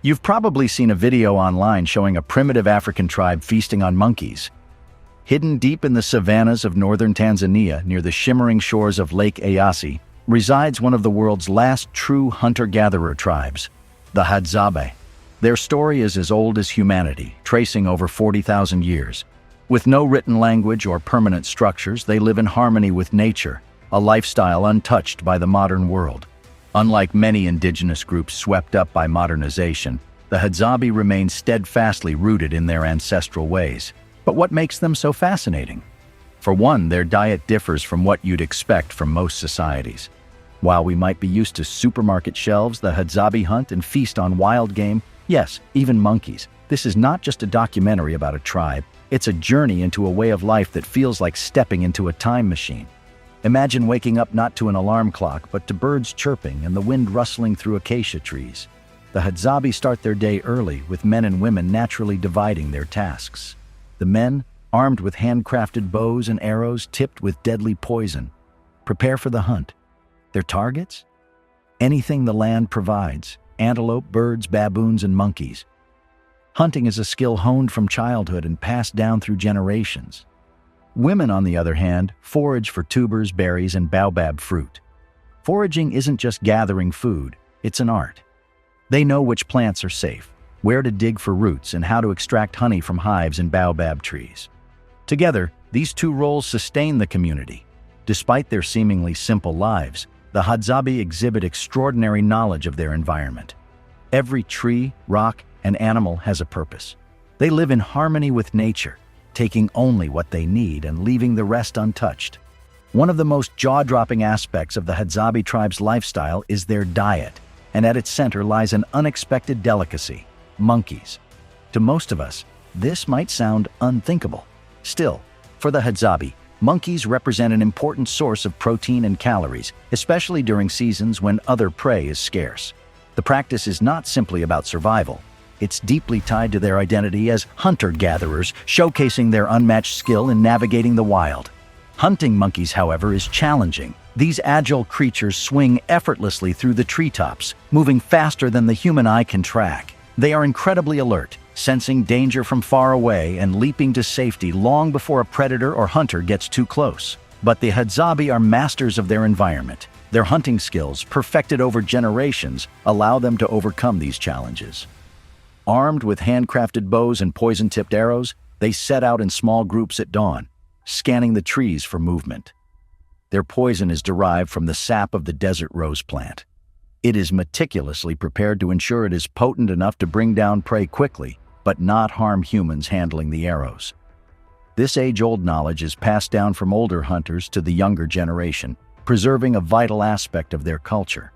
You've probably seen a video online showing a primitive African tribe feasting on monkeys. Hidden deep in the savannas of northern Tanzania, near the shimmering shores of Lake Eyasi, resides one of the world's last true hunter-gatherer tribes, the Hadzabe. Their story is as old as humanity, tracing over 40,000 years. With no written language or permanent structures, they live in harmony with nature, a lifestyle untouched by the modern world. Unlike many indigenous groups swept up by modernization, the Hadzabe remain steadfastly rooted in their ancestral ways. But what makes them so fascinating? For one, their diet differs from what you'd expect from most societies. While we might be used to supermarket shelves, the Hadzabe hunt and feast on wild game, yes, even monkeys. This is not just a documentary about a tribe, it's a journey into a way of life that feels like stepping into a time machine. Imagine waking up not to an alarm clock, but to birds chirping and the wind rustling through acacia trees. The Hadzabe start their day early, with men and women naturally dividing their tasks. The men, armed with handcrafted bows and arrows tipped with deadly poison, prepare for the hunt. Their targets? Anything the land provides: antelope, birds, baboons, and monkeys. Hunting is a skill honed from childhood and passed down through generations. Women, on the other hand, forage for tubers, berries, and baobab fruit. Foraging isn't just gathering food, it's an art. They know which plants are safe, where to dig for roots, and how to extract honey from hives and baobab trees. Together, these two roles sustain the community. Despite their seemingly simple lives, the Hadzabe exhibit extraordinary knowledge of their environment. Every tree, rock, and animal has a purpose. They live in harmony with nature, taking only what they need and leaving the rest untouched. One of the most jaw-dropping aspects of the Hadzabe tribe's lifestyle is their diet, and at its center lies an unexpected delicacy: monkeys. To most of us, this might sound unthinkable. Still, for the Hadzabe, monkeys represent an important source of protein and calories, especially during seasons when other prey is scarce. The practice is not simply about survival. It's deeply tied to their identity as hunter-gatherers, showcasing their unmatched skill in navigating the wild. Hunting monkeys, however, is challenging. These agile creatures swing effortlessly through the treetops, moving faster than the human eye can track. They are incredibly alert, sensing danger from far away and leaping to safety long before a predator or hunter gets too close. But the Hadzabe are masters of their environment. Their hunting skills, perfected over generations, allow them to overcome these challenges. Armed with handcrafted bows and poison-tipped arrows, they set out in small groups at dawn, scanning the trees for movement. Their poison is derived from the sap of the desert rose plant. It is meticulously prepared to ensure it is potent enough to bring down prey quickly, but not harm humans handling the arrows. This age-old knowledge is passed down from older hunters to the younger generation, preserving a vital aspect of their culture.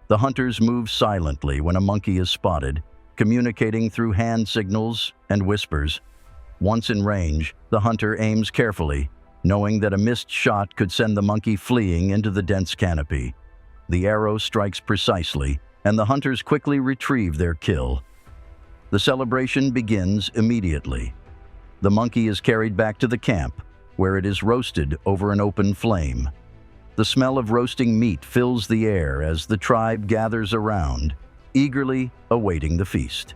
The hunters move silently when a monkey is spotted, communicating through hand signals and whispers. Once in range, the hunter aims carefully, knowing that a missed shot could send the monkey fleeing into the dense canopy. The arrow strikes precisely, and the hunters quickly retrieve their kill. The celebration begins immediately. The monkey is carried back to the camp, where it is roasted over an open flame. The smell of roasting meat fills the air as the tribe gathers around, eagerly awaiting the feast.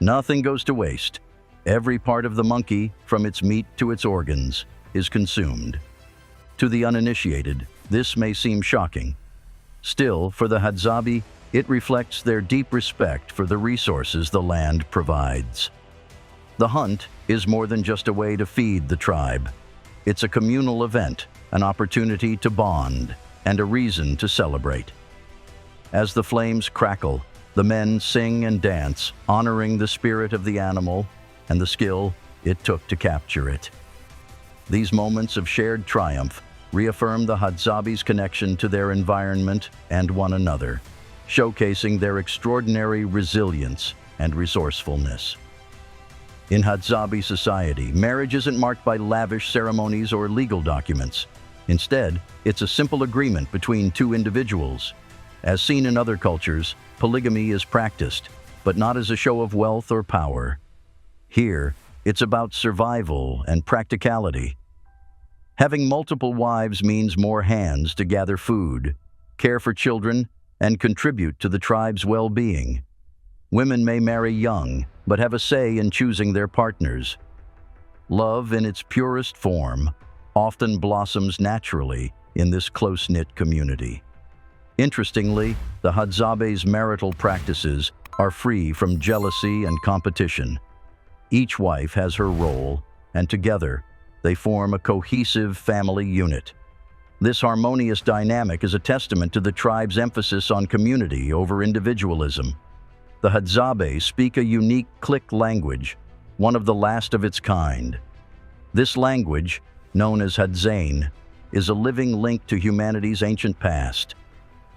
Nothing goes to waste. Every part of the monkey, from its meat to its organs, is consumed. To the uninitiated, this may seem shocking. Still, for the Hadzabe, it reflects their deep respect for the resources the land provides. The hunt is more than just a way to feed the tribe. It's a communal event, an opportunity to bond, and a reason to celebrate. As the flames crackle, the men sing and dance, honoring the spirit of the animal and the skill it took to capture it. These moments of shared triumph reaffirm the Hadzabe's connection to their environment and one another, showcasing their extraordinary resilience and resourcefulness. In Hadzabe society, marriage isn't marked by lavish ceremonies or legal documents. Instead, it's a simple agreement between two individuals. As seen in other cultures, polygamy is practiced, but not as a show of wealth or power. Here, it's about survival and practicality. Having multiple wives means more hands to gather food, care for children, and contribute to the tribe's well-being. Women may marry young, but have a say in choosing their partners. Love, in its purest form, often blossoms naturally in this close-knit community. Interestingly, the Hadzabe's marital practices are free from jealousy and competition. Each wife has her role, and together, they form a cohesive family unit. This harmonious dynamic is a testament to the tribe's emphasis on community over individualism. The Hadzabe speak a unique click language, one of the last of its kind. This language, known as Hadzane, is a living link to humanity's ancient past.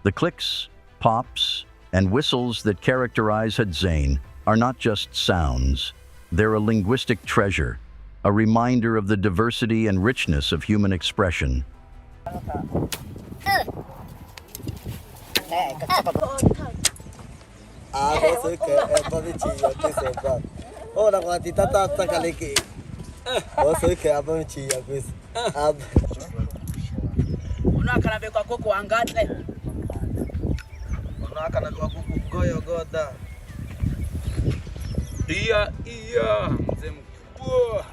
The clicks, pops, and whistles that characterize Hadzane are not just sounds. They're a linguistic treasure, a reminder of the diversity and richness of human expression. Iya, mzee mkubwa.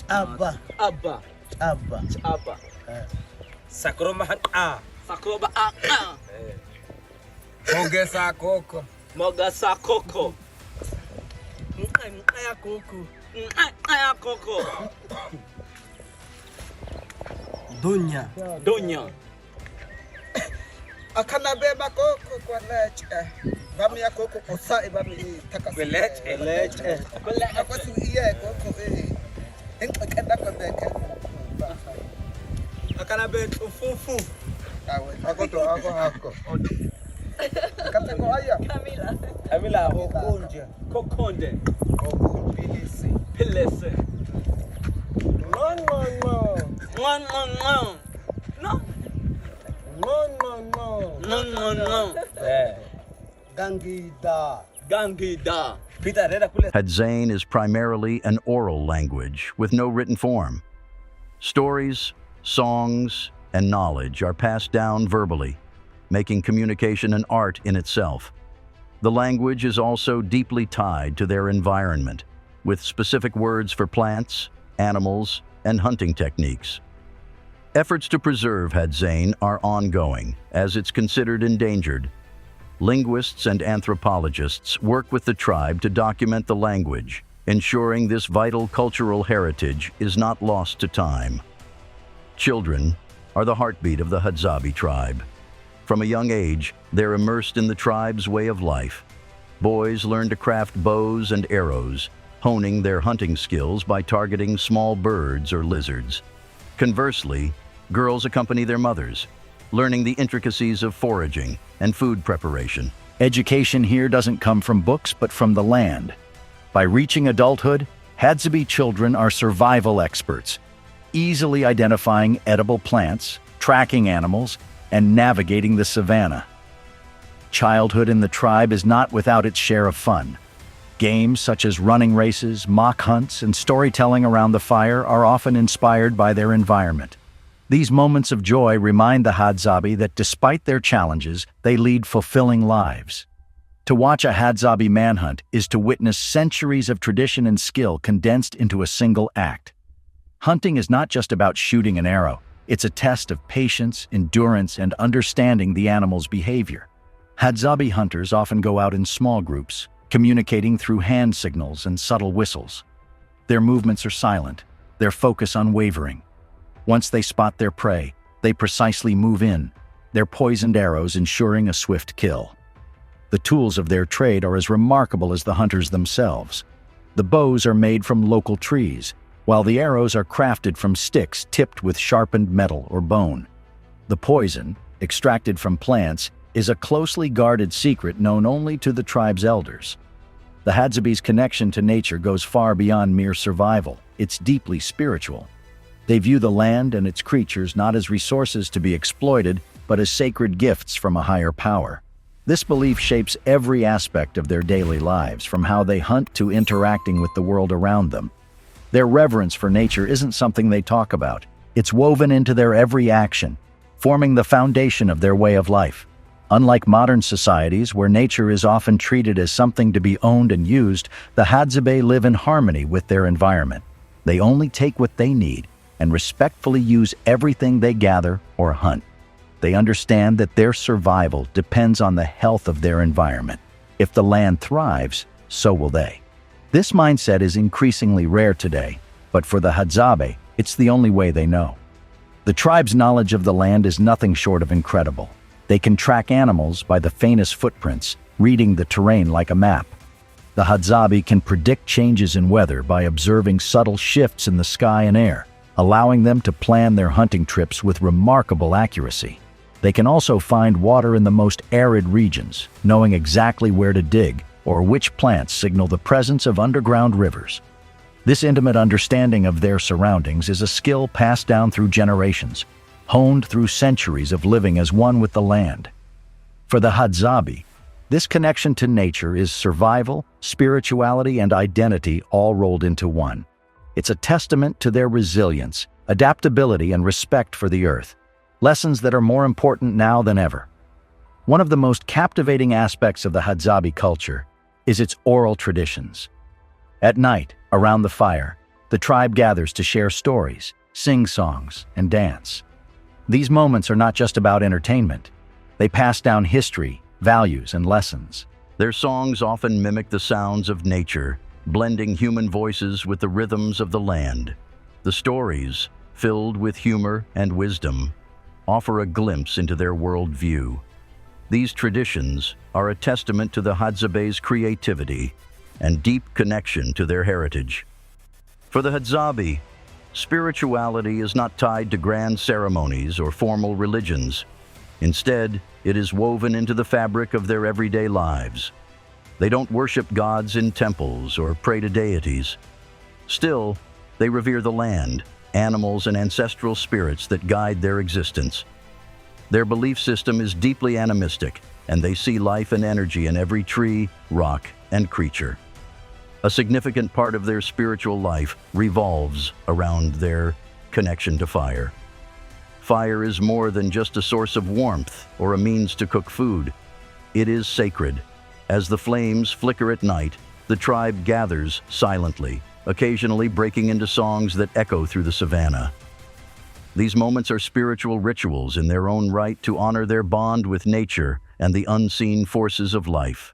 Abba. Sakroba a. Moga sa koko. Mkaya koko. Dunya. Akana beba koko kwa leche. Bami ya koko kosa bami takasi. Leche. Akwasi iye koko Enkakenda kwa beke. Akana be fufu. Awe, ako. Katako aya. Camila Okonje. Kokonde. Pilese. No. Gangida. Hadzabe is primarily an oral language with no written form. Stories, songs, and knowledge are passed down verbally, making communication an art in itself. The language is also deeply tied to their environment, with specific words for plants, animals, and hunting techniques. Efforts to preserve Hadzabe are ongoing, as it's considered endangered. Linguists and anthropologists work with the tribe to document the language, ensuring this vital cultural heritage is not lost to time. Children are the heartbeat of the Hadzabe tribe. From a young age, they're immersed in the tribe's way of life. Boys learn to craft bows and arrows, honing their hunting skills by targeting small birds or lizards. Conversely, girls accompany their mothers, learning the intricacies of foraging and food preparation. Education here doesn't come from books, but from the land. By reaching adulthood, Hadzabe children are survival experts, easily identifying edible plants, tracking animals, and navigating the savanna. Childhood in the tribe is not without its share of fun. Games such as running races, mock hunts, and storytelling around the fire are often inspired by their environment. These moments of joy remind the Hadzabe that despite their challenges, they lead fulfilling lives. To watch a Hadzabe manhunt is to witness centuries of tradition and skill condensed into a single act. Hunting is not just about shooting an arrow. It's a test of patience, endurance, and understanding the animal's behavior. Hadzabe hunters often go out in small groups, communicating through hand signals and subtle whistles. Their movements are silent, their focus unwavering. Once they spot their prey, they precisely move in, their poisoned arrows ensuring a swift kill. The tools of their trade are as remarkable as the hunters themselves. The bows are made from local trees, while the arrows are crafted from sticks tipped with sharpened metal or bone. The poison, extracted from plants, is a closely guarded secret known only to the tribe's elders. The Hadzabe's connection to nature goes far beyond mere survival. It's deeply spiritual. They view the land and its creatures not as resources to be exploited, but as sacred gifts from a higher power. This belief shapes every aspect of their daily lives, from how they hunt to interacting with the world around them. Their reverence for nature isn't something they talk about. It's woven into their every action, forming the foundation of their way of life. Unlike modern societies, where nature is often treated as something to be owned and used, the Hadzabe live in harmony with their environment. They only take what they need and respectfully use everything they gather or hunt. They understand that their survival depends on the health of their environment. If the land thrives, so will they. This mindset is increasingly rare today, but for the Hadzabe, it's the only way they know. The tribe's knowledge of the land is nothing short of incredible. They can track animals by the faintest footprints, reading the terrain like a map. The Hadzabe can predict changes in weather by observing subtle shifts in the sky and air, allowing them to plan their hunting trips with remarkable accuracy. They can also find water in the most arid regions, knowing exactly where to dig or which plants signal the presence of underground rivers. This intimate understanding of their surroundings is a skill passed down through generations, honed through centuries of living as one with the land. For the Hadzabe, this connection to nature is survival, spirituality, and identity all rolled into one. It's a testament to their resilience, adaptability, and respect for the earth, lessons that are more important now than ever. One of the most captivating aspects of the Hadzabe culture is its oral traditions. At night, around the fire, the tribe gathers to share stories, sing songs, and dance. These moments are not just about entertainment. They pass down history, values, and lessons. Their songs often mimic the sounds of nature, blending human voices with the rhythms of the land. The stories, filled with humor and wisdom, offer a glimpse into their worldview. These traditions are a testament to the Hadzabe's creativity and deep connection to their heritage. For the Hadzabe, spirituality is not tied to grand ceremonies or formal religions. Instead, it is woven into the fabric of their everyday lives. They don't worship gods in temples or pray to deities. Still, they revere the land, animals, and ancestral spirits that guide their existence. Their belief system is deeply animistic, and they see life and energy in every tree, rock, and creature. A significant part of their spiritual life revolves around their connection to fire. Fire is more than just a source of warmth or a means to cook food. It is sacred. As the flames flicker at night, the tribe gathers silently, occasionally breaking into songs that echo through the savannah. These moments are spiritual rituals in their own right to honor their bond with nature and the unseen forces of life.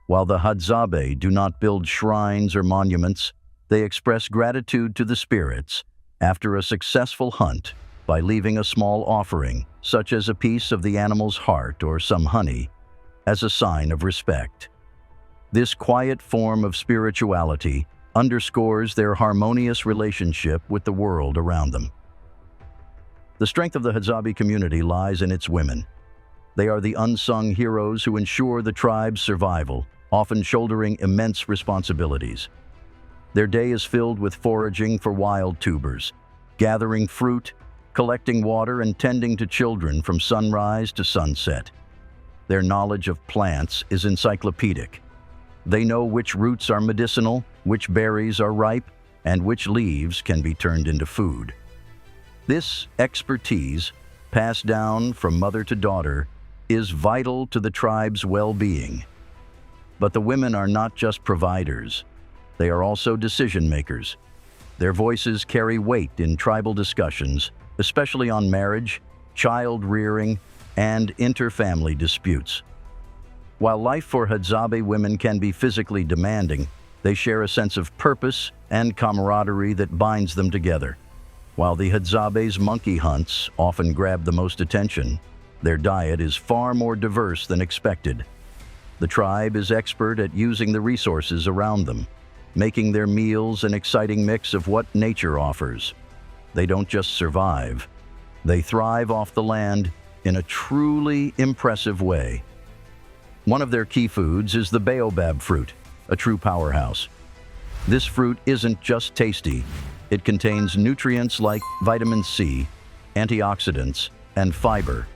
While the Hadzabe do not build shrines or monuments, they express gratitude to the spirits after a successful hunt by leaving a small offering, such as a piece of the animal's heart or some honey, as a sign of respect. This quiet form of spirituality underscores their harmonious relationship with the world around them. The strength of the Hadzabe community lies in its women. They are the unsung heroes who ensure the tribe's survival, often shouldering immense responsibilities. Their day is filled with foraging for wild tubers, gathering fruit, collecting water, and tending to children from sunrise to sunset. Their knowledge of plants is encyclopedic. They know which roots are medicinal, which berries are ripe, and which leaves can be turned into food. This expertise, passed down from mother to daughter, is vital to the tribe's well-being. But the women are not just providers. They are also decision-makers. Their voices carry weight in tribal discussions, especially on marriage, child-rearing, and inter-family disputes. While life for Hadzabe women can be physically demanding, they share a sense of purpose and camaraderie that binds them together. While the Hadzabe's monkey hunts often grab the most attention, their diet is far more diverse than expected. The tribe is expert at using the resources around them, making their meals an exciting mix of what nature offers. They don't just survive, they thrive off the land in a truly impressive way. One of their key foods is the baobab fruit, a true powerhouse. This fruit isn't just tasty, it contains nutrients like vitamin C, antioxidants, and fiber.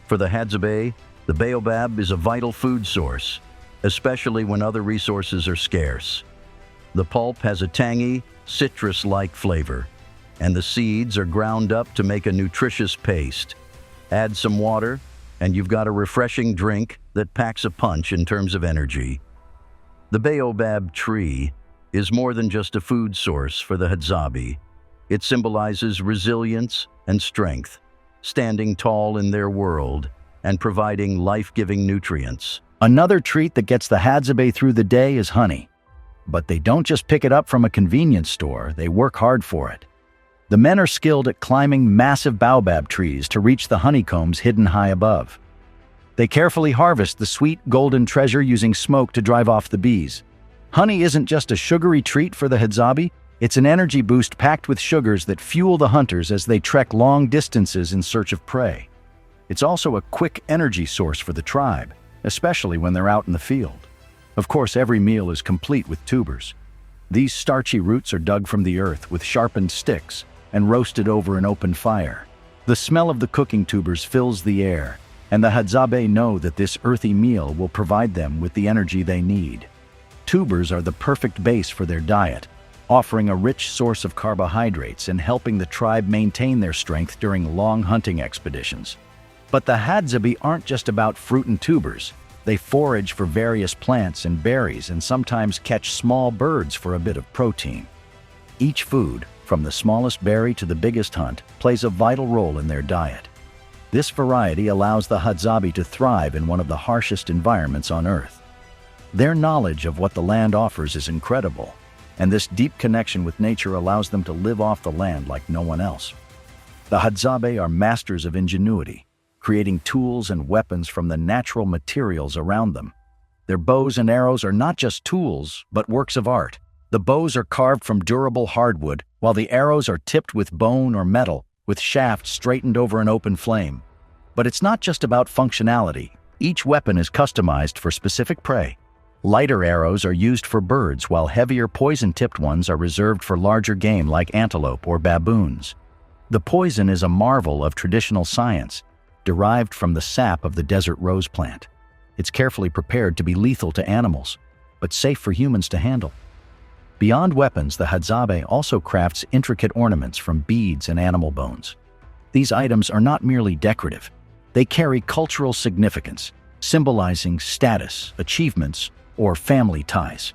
For the Hadzabe, the baobab is a vital food source, especially when other resources are scarce. The pulp has a tangy, citrus-like flavor, and the seeds are ground up to make a nutritious paste. Add some water, and you've got a refreshing drink that packs a punch in terms of energy. The baobab tree is more than just a food source for the Hadzabe. It symbolizes resilience and strength, standing tall in their world and providing life-giving nutrients. Another treat that gets the Hadzabe through the day is honey. But they don't just pick it up from a convenience store, they work hard for it. The men are skilled at climbing massive baobab trees to reach the honeycombs hidden high above. They carefully harvest the sweet, golden treasure using smoke to drive off the bees. Honey isn't just a sugary treat for the Hadzabe, it's an energy boost packed with sugars that fuel the hunters as they trek long distances in search of prey. It's also a quick energy source for the tribe, especially when they're out in the field. Of course, every meal is complete with tubers. These starchy roots are dug from the earth with sharpened sticks and roasted over an open fire. The smell of the cooking tubers fills the air, and the Hadzabe know that this earthy meal will provide them with the energy they need. Tubers are the perfect base for their diet, offering a rich source of carbohydrates and helping the tribe maintain their strength during long hunting expeditions. But the Hadzabe aren't just about fruit and tubers. They forage for various plants and berries and sometimes catch small birds for a bit of protein. Each food, from the smallest berry to the biggest hunt, plays a vital role in their diet. This variety allows the Hadzabe to thrive in one of the harshest environments on Earth. Their knowledge of what the land offers is incredible, and this deep connection with nature allows them to live off the land like no one else. The Hadzabe are masters of ingenuity, creating tools and weapons from the natural materials around them. Their bows and arrows are not just tools, but works of art. The bows are carved from durable hardwood, while the arrows are tipped with bone or metal, with shafts straightened over an open flame. But it's not just about functionality. Each weapon is customized for specific prey. Lighter arrows are used for birds, while heavier poison-tipped ones are reserved for larger game like antelope or baboons. The poison is a marvel of traditional science, derived from the sap of the desert rose plant. It's carefully prepared to be lethal to animals, but safe for humans to handle. Beyond weapons, the Hadzabe also crafts intricate ornaments from beads and animal bones. These items are not merely decorative. They carry cultural significance, symbolizing status, achievements, or family ties.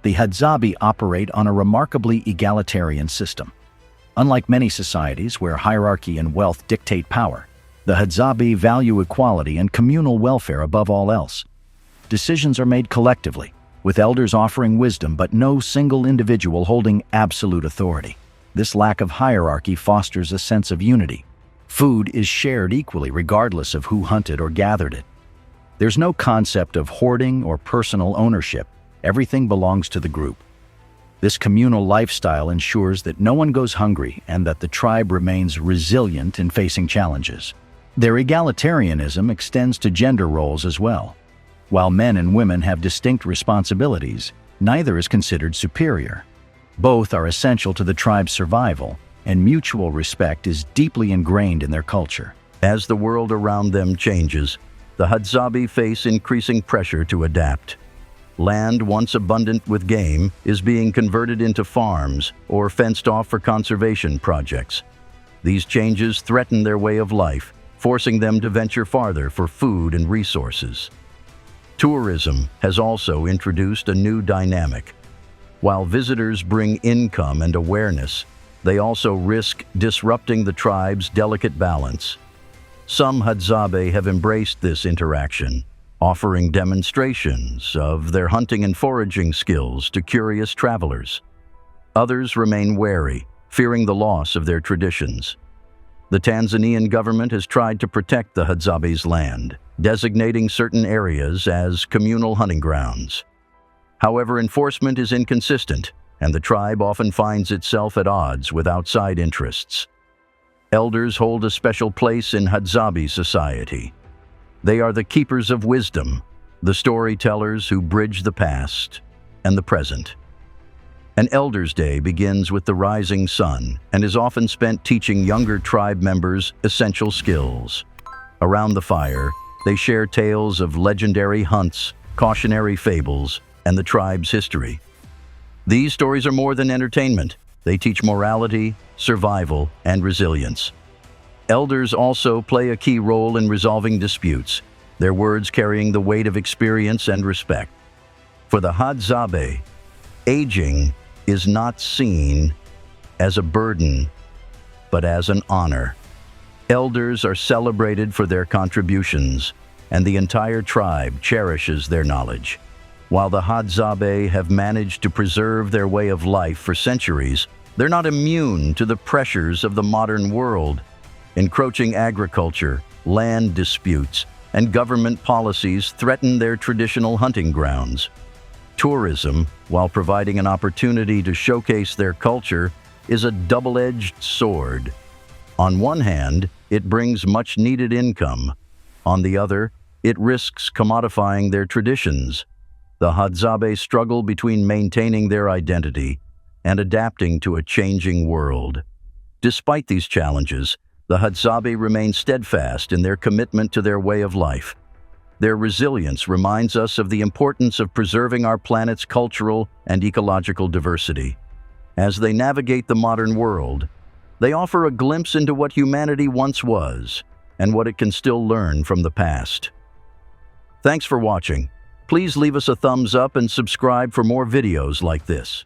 The Hadzabe operate on a remarkably egalitarian system. Unlike many societies where hierarchy and wealth dictate power, the Hadzabe value equality and communal welfare above all else. Decisions are made collectively, with elders offering wisdom but no single individual holding absolute authority. This lack of hierarchy fosters a sense of unity. Food is shared equally regardless of who hunted or gathered it. There's no concept of hoarding or personal ownership. Everything belongs to the group. This communal lifestyle ensures that no one goes hungry and that the tribe remains resilient in facing challenges. Their egalitarianism extends to gender roles as well. While men and women have distinct responsibilities, neither is considered superior. Both are essential to the tribe's survival, and mutual respect is deeply ingrained in their culture. As the world around them changes, the Hadzabe face increasing pressure to adapt. Land once abundant with game is being converted into farms or fenced off for conservation projects. These changes threaten their way of life, forcing them to venture farther for food and resources. Tourism has also introduced a new dynamic. While visitors bring income and awareness, they also risk disrupting the tribe's delicate balance. Some Hadzabe have embraced this interaction, offering demonstrations of their hunting and foraging skills to curious travelers. Others remain wary, fearing the loss of their traditions. The Tanzanian government has tried to protect the Hadzabe's land, designating certain areas as communal hunting grounds. However, enforcement is inconsistent, and the tribe often finds itself at odds with outside interests. Elders hold a special place in Hadzabe society. They are the keepers of wisdom, the storytellers who bridge the past and the present. An Elders' Day begins with the rising sun and is often spent teaching younger tribe members essential skills. Around the fire, they share tales of legendary hunts, cautionary fables, and the tribe's history. These stories are more than entertainment. They teach morality, survival, and resilience. Elders also play a key role in resolving disputes, their words carrying the weight of experience and respect. For the Hadzabe, aging is not seen as a burden, but as an honor. Elders are celebrated for their contributions, and the entire tribe cherishes their knowledge. While the Hadzabe have managed to preserve their way of life for centuries, they're not immune to the pressures of the modern world. Encroaching agriculture, land disputes, and government policies threaten their traditional hunting grounds. Tourism, while providing an opportunity to showcase their culture, is a double-edged sword. On one hand, it brings much-needed income. On the other, it risks commodifying their traditions. The Hadzabe struggle between maintaining their identity and adapting to a changing world. Despite these challenges, the Hadzabe remain steadfast in their commitment to their way of life. Their resilience reminds us of the importance of preserving our planet's cultural and ecological diversity. As they navigate the modern world, they offer a glimpse into what humanity once was and what it can still learn from the past. Thanks for watching. Please leave us a thumbs up and subscribe for more videos like this.